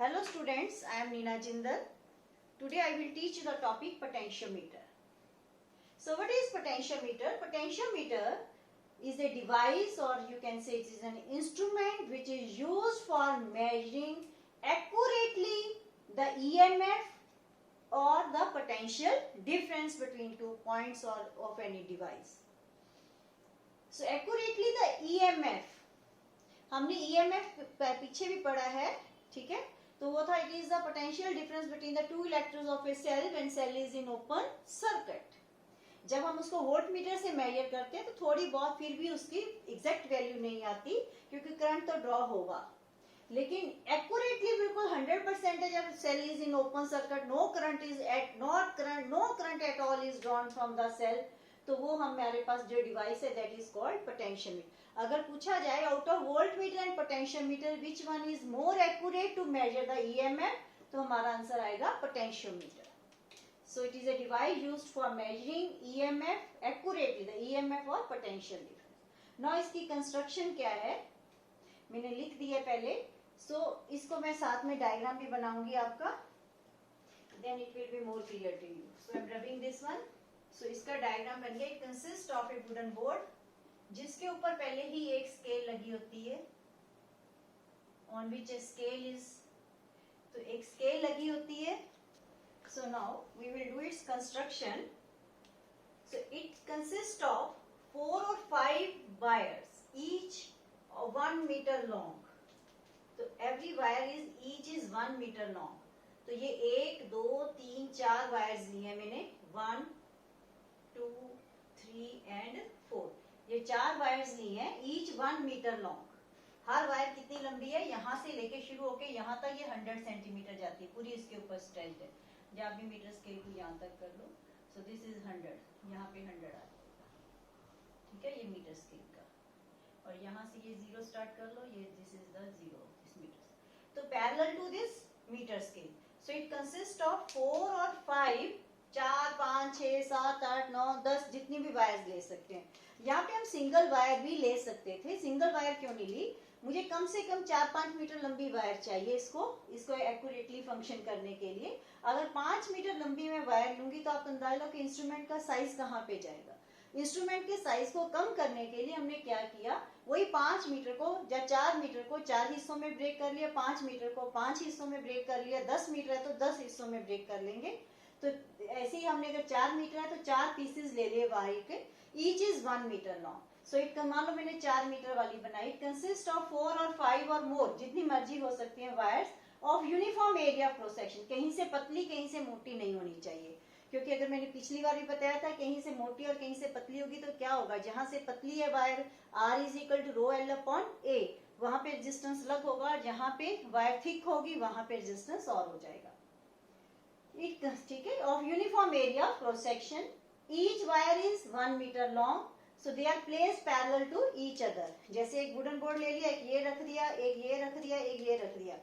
Hello students, I am Neena Jindal. Today I will teach the topic potentiometer. So what is potentiometer? Potentiometer is a device, or you can say it is an instrument which is used for measuring accurately the EMF or the potential difference between 2 points or of any device. So accurately the EMF, हमने EMF पीछे भी पढ़ा है, ठीक है? तो वो था it is the potential difference between the two electrodes of a cell when cell is in open circuit. जब हम उसको वोल्ट मीटर से मेजर करते हैं तो थोड़ी बहुत फिर भी उसकी एग्जैक्ट वैल्यू नहीं आती क्योंकि करंट तो ड्रॉ होगा, लेकिन एक्यूरेटली बिल्कुल 100% जब cell is in open circuit, no current at all is drawn from the cell, तो वो हमारे पास जो डिवाइस है दैट इज कॉल्ड पोटेंशियोमीटर. अगर पूछा जाए out of voltmeter and potentiometer which one is more accurate to measure the EMF, तो हमारा आंसर आएगा potentiometer. So it is a device used for measuring EMF accurately, the EMF or potential difference. Now इसकी construction क्या है, मैंने लिख दिया पहले. So इसको मैं साथ में डायग्राम भी बनाऊंगी आपका, then it will be more clear to you. So I'm rubbing this one. So इसका डायग्राम बन गया. It consists of a wooden board जिसके ऊपर पहले ही एक स्केल लगी होती है, on which a scale is, तो एक स्केल लगी होती है. So now we will do its construction. So it consists of 4 or 5 wires, each 1 meter long. So every wire is 1 meter long. तो ये 1, 2, 3, 4 वायर्स लिए हैं मैंने, 1, 2, 3 and 4. ये 4 वायर्स लिए हैं, each 1 meter long. हर वायर कितनी लंबी है, यहाँ से लेके शुरू होके यहाँ तक ये 100 सेंटीमीटर जाती है, पूरी इसके ऊपर स्ट्रेच है. जब भी मीटर स्केल को यहाँ तक कर लो, सो दिस इज 100, यहाँ पे 100 आ जाएगा, ठीक है, ये मीटर स्केल का. और यहाँ से ये 0 स्टार्ट कर लो, ये this is the 0 this metre. तो parallel to this metre scale, so it consist of 4 और 5, 4, 5, 6, 7, 8, 9, 10 जितनी भी वायर ले सकते हैं. यहाँ पे हम सिंगल वायर भी ले सकते थे. सिंगल वायर क्यों नहीं ली, मुझे कम से कम 4-5 मीटर लंबी वायर चाहिए इसको एक्यूरेटली फंक्शन करने के लिए. अगर 5 मीटर लंबी मैं वायर लूंगी तो आप अंदाजा लो कि इंस्ट्रूमेंट का साइज कहाँ पे जाएगा. इंस्ट्रूमेंट के साइज को कम करने के लिए हमने क्या किया, वही 5 मीटर को या 4 मीटर को 4 हिस्सों में ब्रेक कर लिया, 5 मीटर को 5 हिस्सों में ब्रेक कर लिया, 10 मीटर है तो 10 हिस्सों में ब्रेक कर लेंगे. तो ऐसे ही हमने अगर 4 मीटर है तो 4 पीसेस ले लिए वायर के, each is 1 metre long. So it मान लो मैंने 4 मीटर वाली बनाई. इट कंसिस्ट ऑफ 4 और 5 और मोर, जितनी मर्जी हो सकती है wires, of uniform area of cross section. कहीं से पतली कहीं से मोटी नहीं होनी चाहिए, क्योंकि अगर मैंने पिछली बार भी बताया था कहीं से मोटी और कहीं से पतली होगी तो क्या होगा, जहां से पतली है wire R is equal to rho L upon A, वहां पे रेजिस्टेंस अलग होगा, और जहां पे वायर थिक होगी वहां पे रेजिस्टेंस और हो जाएगा. ठीक है, of uniform area of cross section, each wire is 1 metre long. So they are placed parallel to each other. जैसे एक वुडन बोर्ड ले लिया, एक ये रख दिया, एक ये रख दिया, एक ये रख दिया.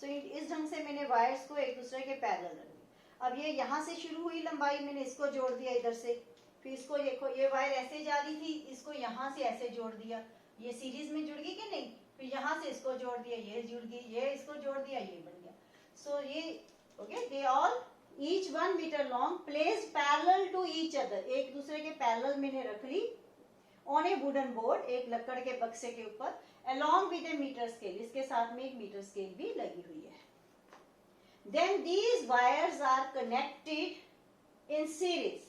So इस ढंग से मैंने वायर्स को एक दूसरे के पैरेलल रख दिया. अब ये यहाँ से शुरू हुई लंबाई, मैंने इसको जोड़ दिया इधर से, फिर इसको देखो ये वायर ऐसे जा रही थी, इसको यहाँ से ऐसे जोड़ दिया, ये सीरीज में जुड़ गई कि नहीं, फिर यहाँ से इसको जोड़ दिया, ये जुड़ गई, ये इसको जोड़ दिया, ये बन गया. So ये okay, they all each 1 meter long placed parallel to each other. एक दूसरे के पैरेलल मैंने रख ली on a wooden board, एक लकड़ के बक्से के ऊपर, along with a meter scale. इसके साथ में एक मीटर स्केल भी लगी हुई है. Then these wires are connected in series.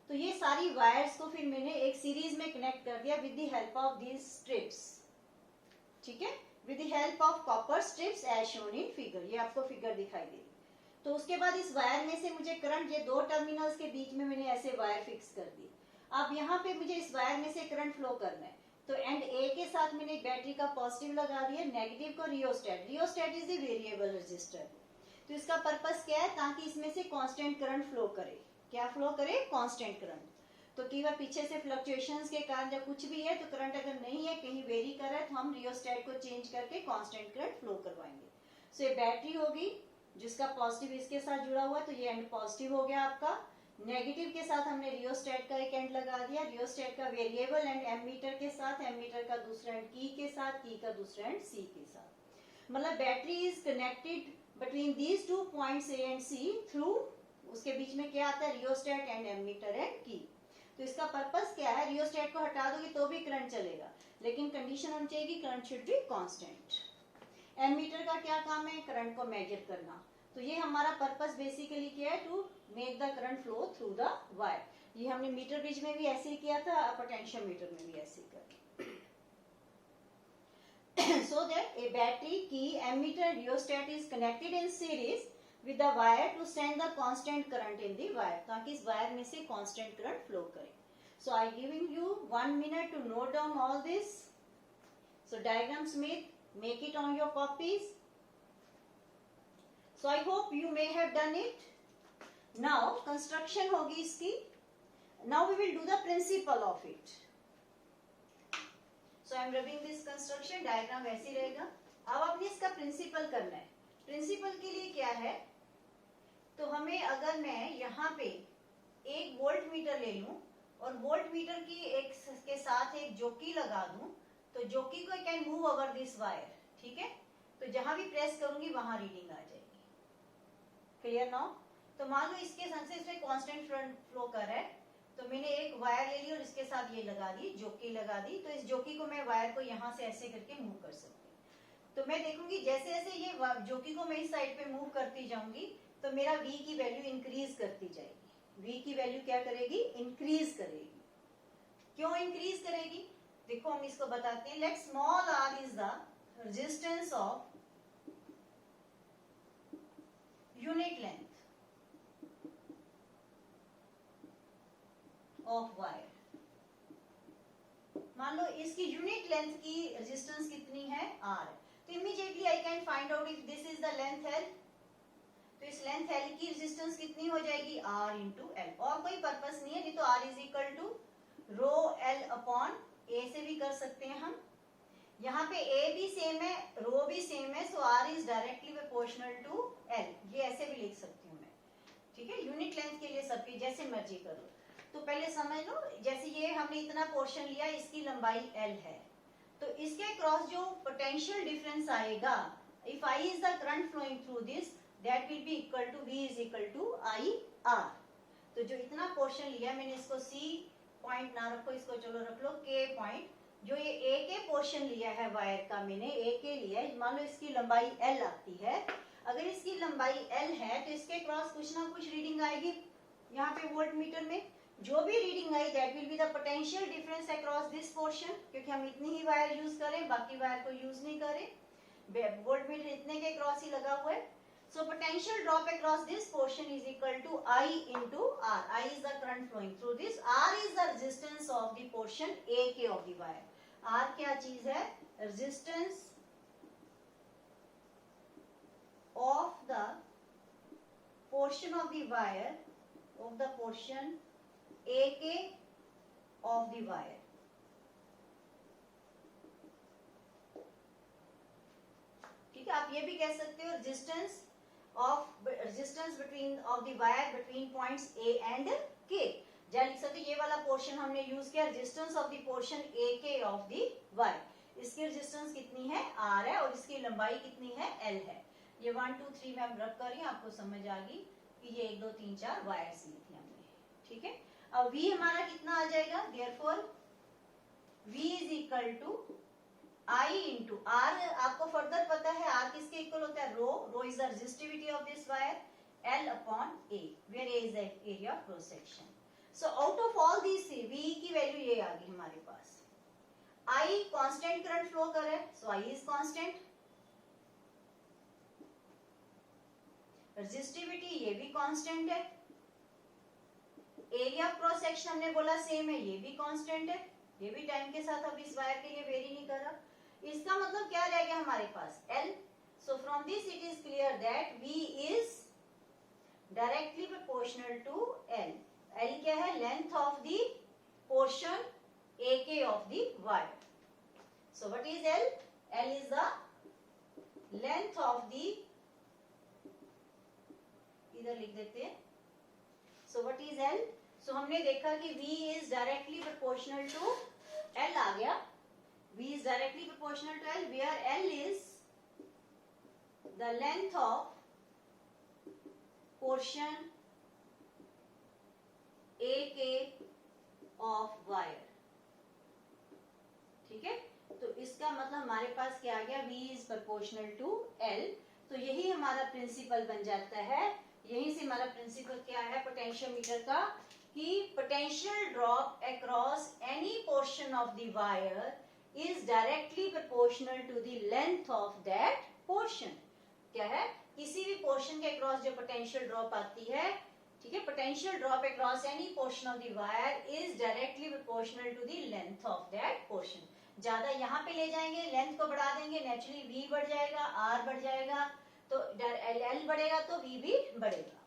तो ये सारी वायर्स को फिर मैंने एक सीरीज में कनेक्ट कर दिया with the help of these strips. ठीक है, with the help of copper strips as shown in figure. ये आपको फिगर दिखाई देगी. तो उसके बाद इस वायर में से मुझे करंट, ये 2 टर्मिनल्स के बीच में मैंने ऐसे वायर फिक्स कर दी. अब यहाँ पे मुझे इस वायर में से करंट फ्लो करना है, तो एंड ए के साथ मैंने एक बैटरी का पॉजिटिव लगा दिया, नेगेटिव को rheostat. Rheostat is the variable resistor. तो इसका पर्पस क्या है, ताकि इसमें से कांस्टेंट करंट फ्लो करे. क्या फ्लो करे, कांस्टेंट करंट. तो कई बार पीछे से फ्लक्चुएशंस के कारण जब कुछ भी है तो करंट अगर नहीं है, कहीं वेरी कर रहा है, तो हम रियोस्टेट को चेंज करके कांस्टेंट करंट फ्लो करवाएंगे. सो ये बैटरी होगी जिसका पॉजिटिव इसके साथ जुड़ा हुआ है, तो ये एंड पॉजिटिव हो गया आपका. नेगेटिव के साथ हमने रियोस्टेट का एक एंड लगा दिया, रियोस्टेट का वेरिएबल एंड एमीटर के साथ, एमीटर का दूसरा एंड की के साथ, की का दूसरा एंड सी के साथ. मतलब battery is connected between these two points A and C through, उसके बीच में क्या आता है, रियोस्टेट एंड एमीटर एंड की। तो इसका पर्पस क्या है, रियोस्टेट को हटा दोगे तो भी करंट चलेगा, लेकिन कंडीशन होनी चाहिए कि current should be constant. Ammeter का क्या काम है, करंट को मेजर करना। तो ये हमारा पर्पस बेसिकली क्या है, to make the current flow through the wire. ये हमने मीटर ब्रिज में भी ऐसे ही किया था, पोटेंशियोमीटर में भी ऐसे ही कर। So that a battery key ammeter rheostat is connected in series with the wire to send the constant current in the wire, ताकि इस वायर में से constant current flow करे। So I giving you 1 minute to note down all this. So diagram Smith, make it on your copies. So I hope you may have done it. Now construction होगी इसकी। Now we will do the principle of it. So I am rubbing this construction diagram वैसे ही रहेगा। अब आपने इसका principal करना है। Principal के लिए क्या है, तो हमें अगर मैं यहाँ पे एक वोल्ट मीटर ले लूं और वोल्ट मीटर की एक के साथ एक जोकी लगा दूं, तो जोकी को can move over this wire, ठीक है। तो जहां भी प्रेस करूंगी वहां रीडिंग आ जाएगी। Clear now? तो मान लो इसके संग से इसमें कांस्टेंट फ्लो कर रहा है, तो मैंने एक वायर ले ली और इसके साथ ये लगा दी, जोकी लगा दी। तो इस जोकी को मैं वायर को यहाँ से ऐसे करके मूव कर सकती हूँ। तो मैं देखूंगी जैसे जैसे ये जोकी को मैं इस साइड पे मूव करती जाऊंगी, तो मेरा V की वैल्यू इंक्रीज करती जाएगी। V की वैल्यू क्या करेगी, इंक्रीज करेगी। क्यों इंक्रीज करेगी, देखो हम इसको बताते हैं। Let small r is the resistance of unit length of wire. मान लो इसकी यूनिट लेंथ की रेजिस्टेंस कितनी है, r। तो immediately I can find out if this is the length l, तो इस लेंथ l की रेजिस्टेंस कितनी हो जाएगी, r इंटू l। और कोई पर्पस नहीं है, नहीं तो r is equal to rho l upon a से भी कर सकते हैं हम। यहाँ पे a भी सेम है, रो भी सेम है, so r is directly proportional to l। ये ऐसे भी लिख सकती हूँ मैं, ठीक है। यूनिट लेंथ के लिए सबकी जैसे मर्जी करो। तो पहले समझ लो, जैसे ये हमने इतना पोर्शन लिया, इसकी लंबाई l है, तो इसके क्रॉस जो पोटेंशियल डिफरेंस आएगा, if I is the current flowing through this, that will be equal to V is equal to IR। तो जो इतना पोर्शन लिया मैंने, इसको C पॉइंट ना रखो, इसको चलो रख लो K पॉइंट। जो ये A के पोर्शन लिया है वायर का, मैंने A के लिया है, मान लो इसकी लंबाई L आती है। अगर इसकी लंबाई L है तो इसके क्रॉस कुछ ना कुछ रीडिंग आएगी यहाँ पे वोल्ट मीटर में। जो भी reading I that will be the potential difference across this portion, क्योंकि हम इतनी ही वायर यूज करें, बाकी वायर को यूज नहीं करें। वोल्ट मीटर इतने के क्रॉस ही लगा हुआ है। So potential drop across this portion is equal to I into R. I is the current flowing through this. R is the resistance of the portion AK of the wire. R क्या चीज है, resistance of the portion of the wire, of the portion AK of the wire. ठीक है, आप ये भी कह सकते हो resistance between of the wire between points A and K। जहाँ लिख सकते ये वाला पोर्शन हमने यूज किया, resistance of the portion AK of the wire. इसकी रेजिस्टेंस कितनी है, R है, और इसकी लंबाई कितनी है, L है। ये 1 2 3 में हम रख कर रही हूँ, आपको समझ आ गई कि ये 1 2 3 4 वायर्स ली थी हमने, ठीक है। अब V हमारा कितना आ जाएगा, therefore V is equal to I into R। आपको फर्दर पता है R किसके इक्वल होता है, rho is the resistivity of this wire, L upon A, where A is the area of cross section. So out of all this V की value ये आ गई हमारे पास। I कांस्टेंट करंट फ्लो कर रहा है, so I is constant. Resistivity ये भी कांस्टेंट है। एरिया ऑफ क्रॉस सेक्शन हमने बोला सेम है, ये भी कांस्टेंट है। ये भी टाइम के साथ अब इस वायर के लिए वेरी नहीं कर रहा। इसका मतलब क्या रह गया हमारे पास, L। So from this it is clear that V is directly proportional to L। L क्या है, length of the portion AK of the wire. So what is L? L is the length of the, इधर लिख देते हैं। So what is L? So हमने देखा कि V is directly proportional to L आ गया। V is directly proportional to L, where L is the length of portion AK of wire, ठीक है। तो इसका मतलब हमारे पास क्या आ गया, V is proportional to L। तो यही हमारा प्रिंसिपल बन जाता है, यहीं से हमारा प्रिंसिपल क्या है पोटेंशियोमीटर का, कि potential drop across any portion of the wire is directly proportional to the length of that portion. क्या है, किसी भी पोर्शन के अक्रॉस जो पोटेंशियल ड्रॉप आती है, ठीक है, potential drop across any portion of the wire is directly proportional to the length of that portion. ज्यादा यहाँ पे ले जाएंगे, लेंथ को बढ़ा देंगे, नेचुरली V बढ़ जाएगा, R बढ़ जाएगा, तो L बढ़ेगा तो V भी बढ़ेगा।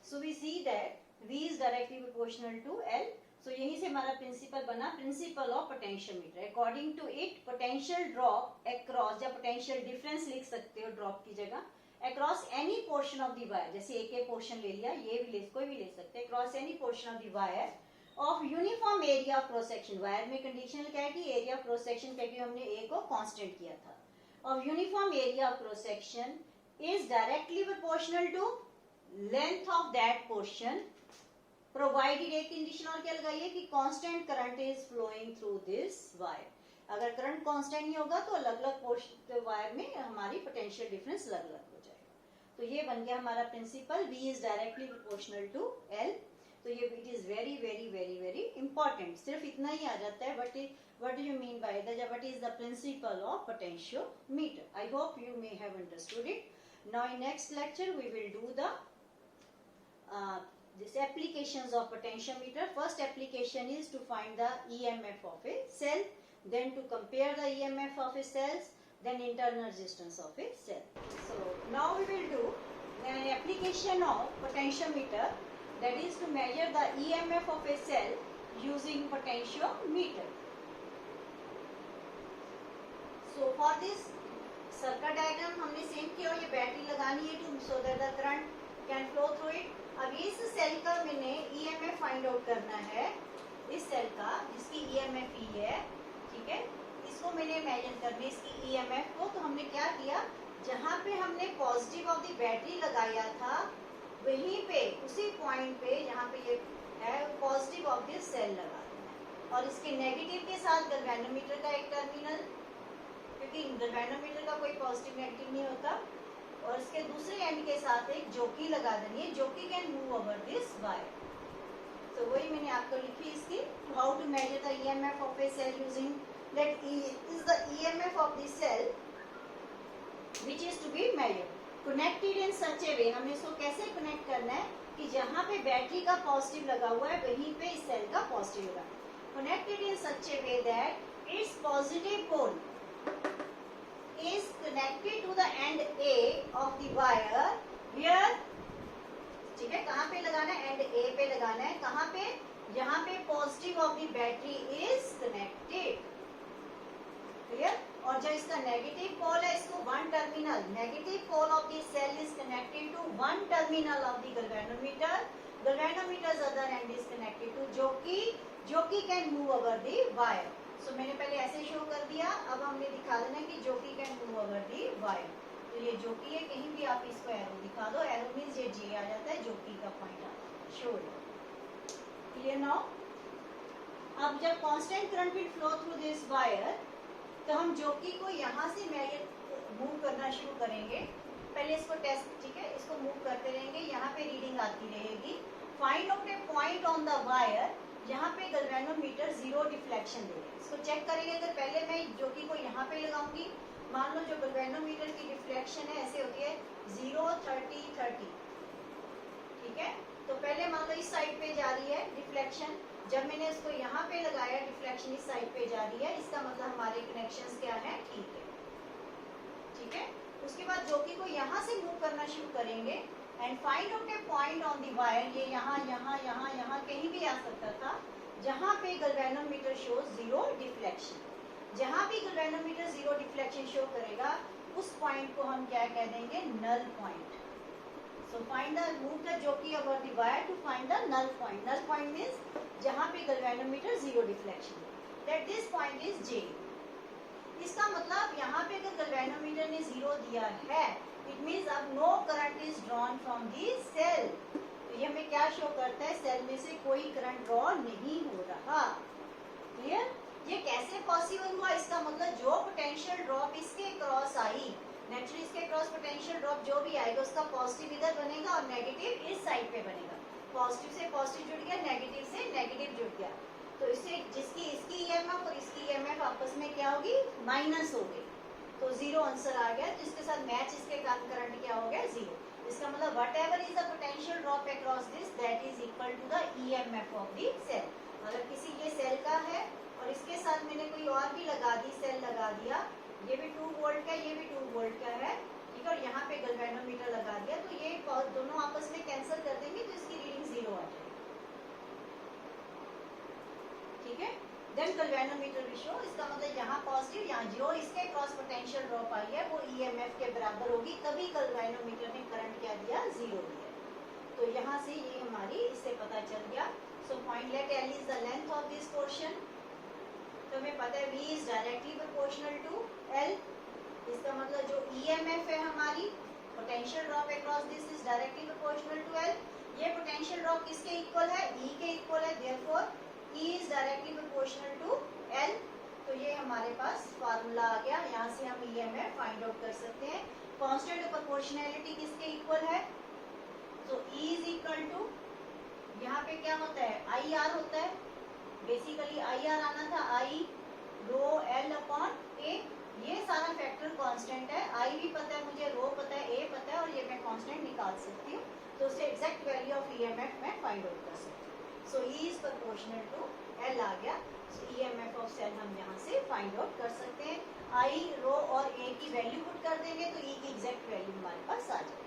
So we see that V is directly proportional to L। So यहीं से हमारा प्रिंसिपल बना, principle of potentiometer. According to it potential drop across, या पोटेंशियल डिफरेंस लिख सकते हो ड्रॉप की जगह, across any portion of the wire, जैसे एक पोर्शन ले लिया, ये भी कोई भी ले सकते हैं, across any portion of the wire of uniform area of cross section. Wire में कंडीशनल क्या है कि एरिया ऑफ क्रॉस सेक्शन, क्योंकि हमने ए को कांस्टेंट किया था, of uniform area of cross section is directly proportional to length of that portion, provided, एक कंडीशन और क्या लगाइए कि constant current is flowing through this wire. अगर करंट कांस्टेंट नहीं होगा तो अलग अलग पोर्शन वायर में हमारी पोटेंशियल डिफरेंस अलग अलग हो जाएगा। तो ये बन गया हमारा principle, V is directly proportional to L। तो ये it is very very very very important, सिर्फ इतना ही आ जाता है, what do you mean by what is the principle of potentiometer? I hope you may have understood it. Now in next lecture we will do the this applications of potentiometer. First application is to find the EMF of a cell, then to compare the EMF of a cells, then internal resistance of a cell. So now we will do an application of potentiometer, that is to measure the EMF of a cell using potentiometer. So for this circuit diagram हमने same किया, ये battery लगानी है to so that the current can flow through it। अब इस cell का मैंने EMF find out करना है, इस सेल का जिसकी EMF E है, ठीक है, इसको मैंने मेजर करना है इसकी EMF को। तो हमने क्या किया, जहाँ पे हमने पॉजिटिव ऑफ द बैटरी लगाया था वहीं पे, उसी पॉइंट पे जहाँ पे ये है पॉजिटिव ऑफ द सेल लगा देना, और इसके नेगेटिव के साथ गैल्वेनोमीटर का एक टर्मिनल, क्योंकि गैल्वेनोमीटर का कोई पॉजिटिव नेगेटिव नहीं होता, और इसके दूसरे एंड के साथ एक जोकी लगा देनी है, jockey can move over this wire. तो वही मैंने आपको लिखी इसकी, how to measure the EMF of a cell using that is the EMF of the cell which is to be measured, connected in such a way. हमने इसको कैसे connect करना है कि जहाँ पे बैटरी का पॉजिटिव लगा हुआ है वहीं पे इस सेल का पॉजिटिव लगा, connected in such a way that it's positive pole is connected to the end A of the wire where, ठीक है, कहाँ पे लगाना है, एंड A पे लगाना है, कहाँ पे, यहाँ पे positive of the battery is connected, clear. और जो इसका नेगेटिव पोल है, इसको one terminal, negative pole of the cell is connected to one terminal of the galvanometer, galvanometer's other end is connected to jockey can move over the wire. So मैंने पहले ऐसे show कर दिया, अब हमने दिखा देना कि जोकी can move over the wire. तो ये जोकी है, कहीं भी आप इसको एरो दिखा दो, एरो मींस ये J आ जाता है, जोकी का पॉइंट आता है, शो क्लियर नाउ। अब जब constant current will flow through this wire, तो हम जोकी को यहाँ से मूव करना शुरू करेंगे। पहले इसको टेस्ट, ठीक है, इसको मूव करते रहेंगे, यहाँ पे रीडिंग आती रहेगी। Find out A point on the wire, यहाँ पे गैल्वेनोमीटर जीरो डिफ्लेक्शन देगा, इसको चेक करेंगे। अगर पहले मैं जोकी को यहाँ पे लगाऊंगी, मान लो जो गैल्वेनोमीटर की डिफ्लेक्शन है ऐसे होती है 0 30 30, ठीक है। तो पहले मान लो इस साइड पे जा रही है डिफ्लेक्शन, जब मैंने इसको यहाँ पे लगाया डिफ्लेक्शन इस साइड पे जा रही है, इसका मतलब हमारे कनेक्शंस क्या है, ठीक है, ठीक है। उसके बाद जोकी को यहाँ से मूव करना शुरू करेंगे and find out A point on the wire, ये यहाँ यहाँ यहाँ यहाँ कहीं भी आ सकता था, जहाँ पे गैल्वेनोमीटर शोज जीरो डिफ्लेक्शन। जहाँ भी गैल्वेनोमीटर जीरो डिफ्लेक्शन शो करेगा उस पॉइंट को हम क्या कह देंगे, null point. So find the move the jockey over the wire to find the null point. Null point means जहाँ पे galvanometer zero deflection, that this point is J। इसका मतलब यहाँ पे अगर गैल्वेनोमीटर ने जीरो दिया है, इट मींस अब no current is drawn drawn from the cell. तो ये हमें क्या शो करता है, सेल में से कोई करंट ड्रॉ नहीं हो रहा। क्लियर? ये कैसे पॉसिबल हुआ, इसका मतलब जो पोटेंशियल ड्रॉप इसके क्रॉस आई, नेचुरली इसके क्रॉस पोटेंशियल ड्रॉप जो भी आएगा उसका पॉजिटिव इधर बनेगा और नेगेटिव इस साइड पे बनेगा। पॉजिटिव से पॉजिटिव जुड़ गया, नेगेटिव से नेगेटिव जुड़ गया, तो इससे जिसकी इसकी ईएमएफ और इसकी ईएमएफ आपस में क्या होगी, माइनस हो गई, तो जीरो आंसर आ गया। तो इसके साथ मैच इसके कारण करंट क्या हो गया, जीरो। इसका मतलब whatever is the potential drop across this that is equal to the EMF of the cell. अगर किसी ये सेल का है और इसके साथ मैंने कोई और भी लगा दी, सेल लगा दिया, ये भी 2 वोल्ट का, ये भी 2 वोल्ट का है, ठीक है, और यहाँ पे गैल्वेनोमीटर लगा दिया, तो ये दोनों आपस में कैंसिल कर देंगे तो इसकी रीडिंग जीरो आ जाएगी। ठीक है, देन गैल्वेनोमीटर भी शो, इसका मतलब यहाँ पॉजिटिव, यहाँ जो इसके क्रॉस पोटेंशियल ड्रॉप आई है वो ईएमएफ के बराबर होगी, तभी गैल्वेनोमीटर ने करंट क्या दिया, जीरो दिया। तो यहाँ से ये हमारी इससे पता चल गया। So point let L is the length of this portion, तो हमें पता है V is directly proportional to L। इसका मतलब जो EMF है हमारी, potential drop across this is directly proportional to L। ये पोटेंशियल ड्रॉप किसके इक्वल है, E के इक्वल है, therefore E is directly proportional to L। तो ये हमारे पास फार्मूला आ गया, यहाँ से हम EMF फाइंड आउट कर सकते हैं। कांस्टेंट ऑफ प्रोपोर्शनैलिटी किसके इक्वल है, तो E इज इक्वल टू, यहाँ पे क्या होता है, IR होता है, बेसिकली IR आना था I rho L upon A। ये सारा फैक्टर कांस्टेंट है, I भी पता है मुझे, रो पता है, A पता है, और ये मैं कांस्टेंट निकाल सकती हूँ, तो उससे एग्जैक्ट वैल्यू ऑफ EMF मैं फाइंड आउट कर सकती हूँ। So E is proportional to L आ गया। सो EMF ऑफ सेल हम यहाँ से फाइंड आउट कर सकते हैं। I रो और A की वैल्यू पुट कर देंगे तो E की एग्जैक्ट वैल्यू हमारे पास आ जाएगी।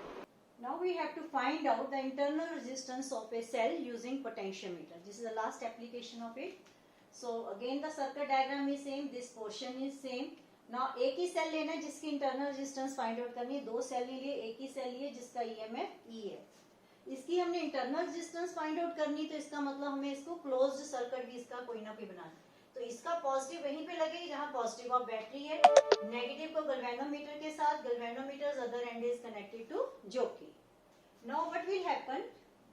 Now we have to find out the internal resistance of a cell using potentiometer. This is the last application of it. So again the circuit diagram is same, this portion is same. Now एक ही cell लेना है जिसकी internal resistance find out करनी है, दो cell ले लिए, एक ही सेल लिए जिसका EMF E है। इसकी हमने internal resistance find out करनी, तो इसका मतलब हमें इसको closed circuit भी इसका कोई ना कोई बनाना। तो इसका पॉजिटिव वहीं पे लगेगी जहां पॉजिटिव ऑफ बैटरी है, नेगेटिव को गैल्वेनोमीटर के साथ, galvanometer other end is connected to jockey. Now what will happen,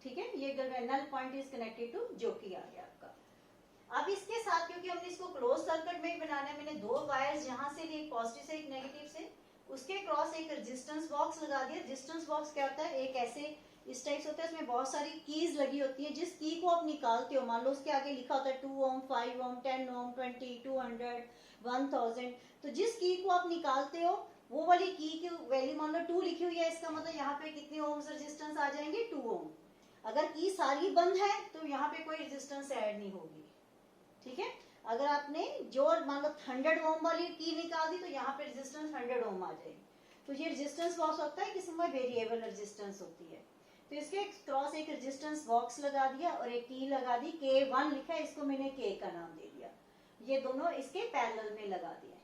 ठीक है, ये गैल्वेनल point is connected to jockey आ गया आपका। अब इसके साथ क्योंकि हमने इसको क्लोज सर्किट में ही बनाना है, मैंने दो वायर्स यहाँ से लिए, एक पॉजिटिव से एक नेगेटिव से, उसके क्रॉस एक रेजिस्टेंस बॉक्स लगा दिया। रेजिस्टेंस बॉक्स क्या होता है, एक ऐसे इस टाइप से होता है, इसमें बहुत सारी कीज लगी होती है, जिस की को आप निकालते हो, मान लो उसके आगे लिखा होता है 2 ओम, 5 ओम, 10 ओम, 20, 200, 1000, तो जिस की को आप निकालते हो वो वाली की वैल्यू मान लो 2 लिखी हुई है, इसका मतलब यहाँ पे कितने ओम्स रेजिस्टेंस आ जाएंगे, 2 ओम। अगर की सारी बंद है तो यहाँ पे कोई रेजिस्टेंस ऐड नहीं होगी, ठीक है। अगर आपने जो मान लो 100 ओम वाली की निकाल दी तो यहाँ पे रेजिस्टेंस 100 ओम आ जाएगी। तो ये रेजिस्टेंस बॉक्स होता है, किसी में वेरिएबल रेजिस्टेंस होती है। तो इसके क्रॉस एक रेजिस्टेंस बॉक्स लगा दिया और एक की लगा दी, K1 लिखा है, इसको मैंने K का नाम दे दिया। ये दोनों इसके पैरेलल में लगा दिए,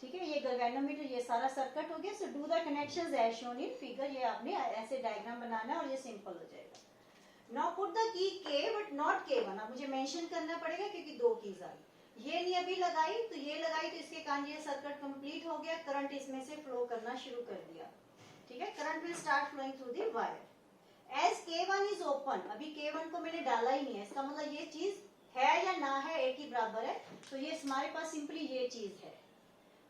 ठीक है। ये गैल्वेनोमीटर, ये सारा सर्किट हो गया। So do the connections as shown in figure. ये आपने ऐसे डायग्राम बनाना है और ये सिंपल हो जाएगा। Now put the key K but not K1। अब मुझे मेंशन करना पड़ेगा क्योंकि दो कीज आई, ये नहीं अभी लगाई तो ये लगाई, तो इसके कारण ये सर्किट कंप्लीट हो गया, करंट इसमें से फ्लो करना शुरू कर दिया, ठीक है। Current will start flowing through the wire as K1 is open. अभी K1 को मैंने डाला ही नहीं है, इसका मतलब ये चीज है या ना है एक ही बराबर है, तो ये हमारे पास सिंपली ये चीज है।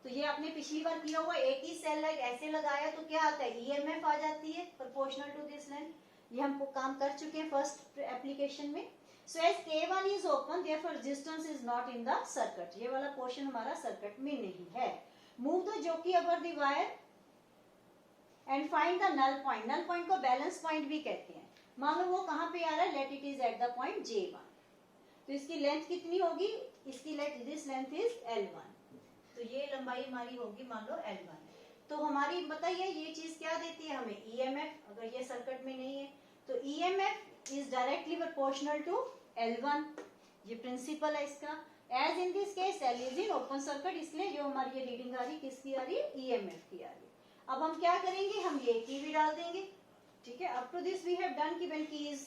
तो ये आपने पिछली बार किया हुआ, एक ही सेल ऐसे लगाया तो क्या आता है, EMF आ जाती है प्रोपोर्शनल टू दिस लेंथ। ये हम काम कर चुके हैं फर्स्ट एप्लीकेशन में। So as K1 is open therefore resistance is not in the circuit. ये वाला पोर्शन हमारा सर्किट में नहीं है। Move the jockey over the wire and find the null point. Null point को बैलेंस पॉइंट भी कहते हैं। मान लो वो कहाँ पे आ रहा है, let it is at the point J1। तो इसकी लेंथ कितनी होगी, इसकी length, this length is L1, तो ये लंबाई हमारी होगी मान लो L1। तो हमारी बताइए ये चीज क्या देती है हमें, EMF। अगर ये सर्किट में नहीं है तो EMF is directly proportional to L1, ये प्रिंसिपल है इसका। As in this case L is in open circuit, इसलिए जो हमारी ये रीडिंग आ रही किसकी आ रही है, EMF की आ रही है। अब हम क्या करेंगे, हम ये की भी डाल देंगे, ठीक है। Up to this we have done कि when key is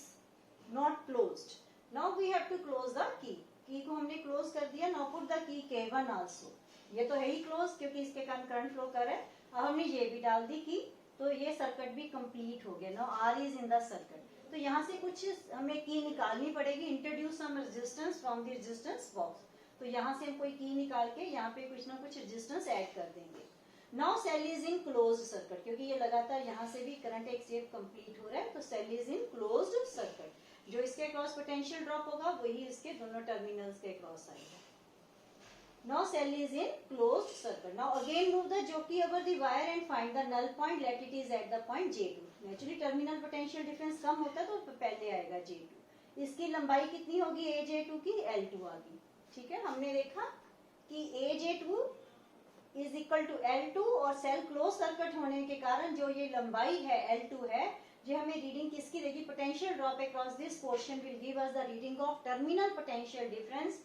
not closed, now we have to close the key को हमने क्लोज कर दिया। Now put the key K1 also, ये तो है ही क्लोज क्योंकि इसके कारण करंट फ्लो कर रहा है। अब हमने ये भी डाल दी की, तो ये सर्किट भी कंप्लीट हो गया। Now R is in the circuit. तो यहाँ से कुछ हमें की निकालनी पड़ेगी, introduce some resistance from the resistance box. तो यहाँ से हम कोई की निकाल के यहाँ पे कुछ ना कुछ रेजिस्टेंस ऐड कर देंगे। Now cell is in closed circuit, क्योंकि ये लगातार यहाँ से भी करंट एक स्टेप कंप्लीट हो रहा है, तो cell is in closed circuit. जो इसके अक्रॉस पोटेंशियल ड्रॉप होगा वही इसके दोनों टर्मिनल्स के अक्रॉस आएगा। Now cell is in closed circuit. Now again move the jockey over the wire and find the null point. Let it is at the point J2. Naturally terminal potential difference कम होता है तो पहले आएगा J2। इसकी लंबाई कितनी होगी AJ2 की? L2 आ गई। ठीक है, हमने देखा कि AJ2 is equal to L2 और सेल क्लोज सर्किट होने के कारण जो ये लंबाई है L2 है, ये हमें रीडिंग किसकी देगी? Potential drop across this portion will give us the reading of terminal potential difference.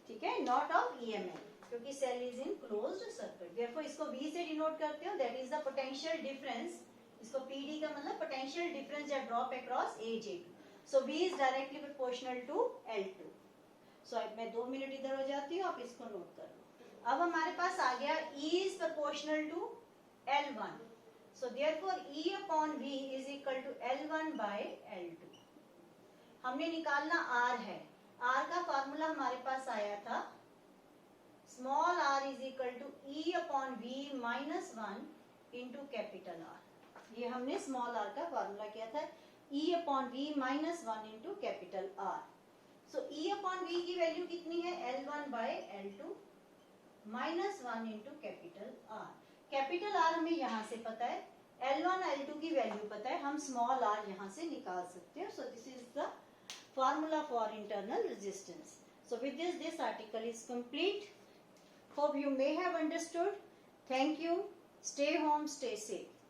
ठीक है, नॉट ऑफ ईएमएफ, क्योंकि cell is in closed circuit. Therefore इसको V से डिनोट करते हो, that is the potential difference. इसको PD का मतलब पोटेंशियल डिफरेंस या drop across AJ2। So V is directly proportional to L2। सो अब मैं 2 मिनट इधर हो जाती हूँ, आप इसको नोट कर लो। अब हमारे पास आ गया E is proportional to L1। So therefore E upon V is equal to L1 by L2। हमने निकालना R है। R का फॉर्मूला हमारे पास आया था small r is equal to E upon V minus 1 into capital R। ये हमने स्मॉल r का फॉर्मूला किया था, E upon V minus 1 into capital R। So E upon V की वैल्यू कितनी है? L1 by L2 minus 1 into capital R। Capital R हमें यहाँ से पता है, L1 L2 की वैल्यू पता है, हम स्मॉल r यहाँ से निकाल सकते हैं। So this is the formula for internal resistance. So with this article is complete. Hope you may have understood. Thank you. Stay home, stay safe.